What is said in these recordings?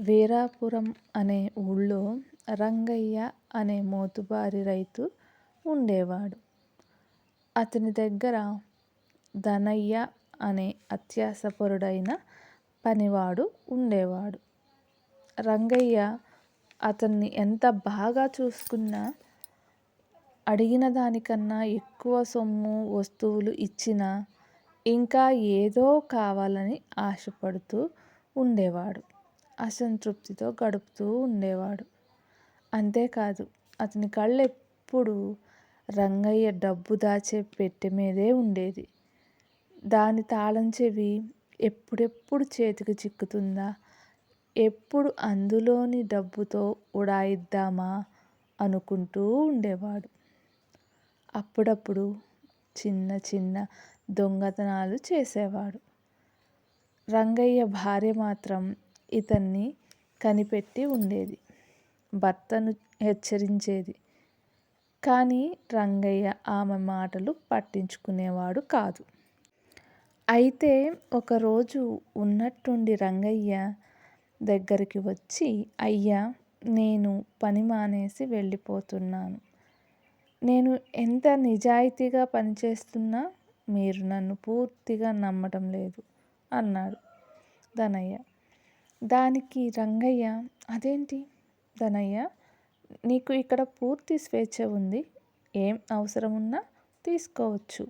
వీరాపురం అనే ఊళ్ళో రంగయ్య అనే మోతుబారి రైతు ఉండేవాడు. అతని దగ్గర ధనయ్య అనే అత్యాసపరుడైన పనివాడు ఉండేవాడు. రంగయ్య అతన్ని ఎంత బాగా చూసుకున్నా, అడిగిన దానికన్నా ఎక్కువ సొమ్ము వస్తువులు ఇచ్చినా ఇంకా ఏదో కావాలని ఆశపడుతూ ఉండేవాడు. అసంతృప్తితో గడుపుతూ ఉండేవాడు. అంతేకాదు, అతని కళ్ళు ఎప్పుడూ రంగయ్య డబ్బు దాచే పెట్టె మీదే ఉండేది. దాని తాళం చెవి ఎప్పుడెప్పుడు చేతికి చిక్కుతుందా, ఎప్పుడు అందులోని డబ్బుతో ఉడాయిద్దామా అనుకుంటూ ఉండేవాడు. అప్పుడప్పుడు చిన్న చిన్న దొంగతనాలు చేసేవాడు. రంగయ్య భార్య మాత్రం ఇతన్ని కనిపెట్టి ఉండేది. భర్తను హెచ్చరించేది. కానీ రంగయ్య ఆమె మాటలు పట్టించుకునేవాడు కాదు. అయితే ఒకరోజు ఉన్నట్టుండి రంగయ్య దగ్గరికి వచ్చి, అయ్యా, నేను పని మానేసి వెళ్ళిపోతున్నాను. నేను ఎంత నిజాయితీగా పనిచేస్తున్నా మీరు నన్ను పూర్తిగా నమ్మటం లేదు అన్నాడు ధనయ్య. దానికి రంగయ్య, అదేంటి ధనయ్య, నీకు ఇక్కడ పూర్తి స్వేచ్ఛ ఉంది. ఏం అవసరం ఉన్నా తీసుకోవచ్చు,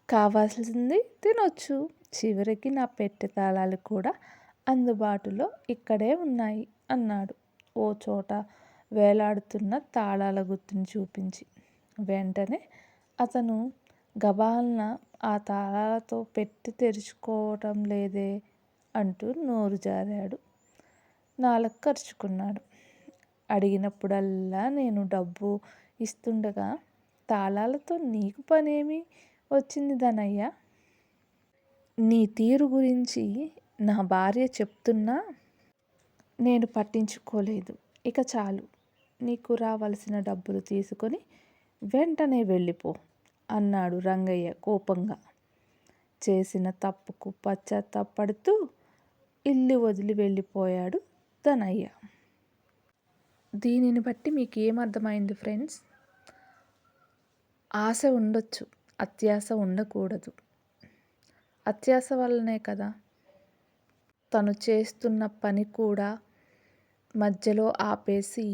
కావాల్సింది తినొచ్చు, చివరికి నా పెట్టె తాళాలు కూడా అందుబాటులో ఇక్కడే ఉన్నాయి అన్నాడు ఓ చోట వేలాడుతున్న తాళాల గుత్తిని చూపించి. వెంటనే అతను గబాల్న ఆ తాళాలతో పెట్టె తెరుచుకోవటం లేదే అంటూ నోరు జారాడు, నాలుక కరుచుకున్నాడు. అడిగినప్పుడల్లా నేను డబ్బు ఇస్తుండగా తాళాలతో నీకు పనేమి వచ్చింది ధనయ్య? నీ తీరు గురించి నా భార్య చెప్తున్నా నేను పట్టించుకోలేదు. ఇక చాలు, నీకు రావలసిన డబ్బులు తీసుకొని వెంటనే వెళ్ళిపో అన్నాడు రంగయ్య కోపంగా. చేసిన తప్పుకు పశ్చాత్తాపడుతూ ఇల్లు వదిలి వెళ్ళిపోయాడు ధనయ్య. దీనిని బట్టి మీకు ఏమర్థమైంది ఫ్రెండ్స్? ఆశ ఉండొచ్చు, అత్యాశ ఉండకూడదు. అత్యాశ వల్లనే కదా తను చేస్తున్న పని కూడా మధ్యలో ఆపేసి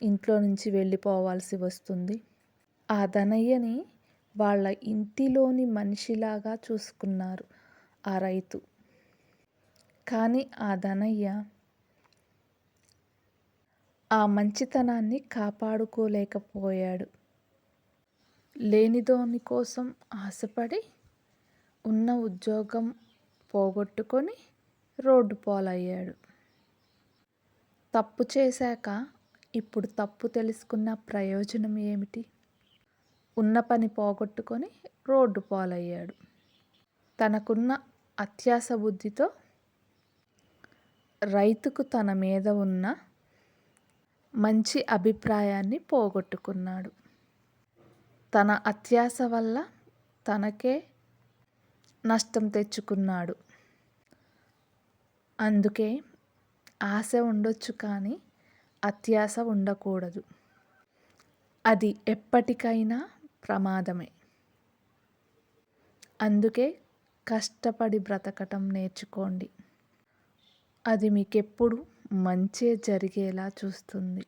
ఇంట్లో నుంచి వెళ్ళిపోవాల్సి వస్తుంది. ఆ ధనయ్యని వాళ్ళ ఇంటిలోని మనిషిలాగా చూసుకున్నారు ఆ రైతు. కానీ ఆ ధనయ్య ఆ మంచితనాన్ని కాపాడుకోలేకపోయాడు. లేనిదోని కోసం ఆశపడి ఉన్న ఉద్యోగం పోగొట్టుకొని రోడ్డు పాలయ్యాడు. తప్పు చేశాక ఇప్పుడు తప్పు తెలుసుకున్న ప్రయోజనం ఏమిటి? ఉన్న పని పోగొట్టుకొని రోడ్డు పాలయ్యాడు. తనకున్న అత్యాశ బుద్ధితో రైతుకు తన మీద ఉన్న మంచి అభిప్రాయాన్ని పోగొట్టుకున్నాడు. తన అత్యాశ వల్ల తనకే నష్టం తెచ్చుకున్నాడు. అందుకే ఆశ ఉండొచ్చు కానీ అత్యాశ ఉండకూడదు. అది ఎప్పటికైనా ప్రమాదమే. అందుకే కష్టపడి బ్రతకటం నేర్చుకోండి. అది మీకెప్పుడు మంచే జరిగేలా చూస్తుంది.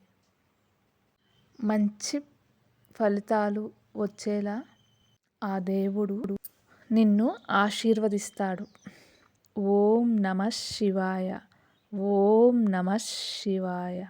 మంచి ఫలితాలు వచ్చేలా ఆ దేవుడు నిన్ను ఆశీర్వదిస్తాడు. ఓం నమః శివాయ. ఓం నమః శివాయ.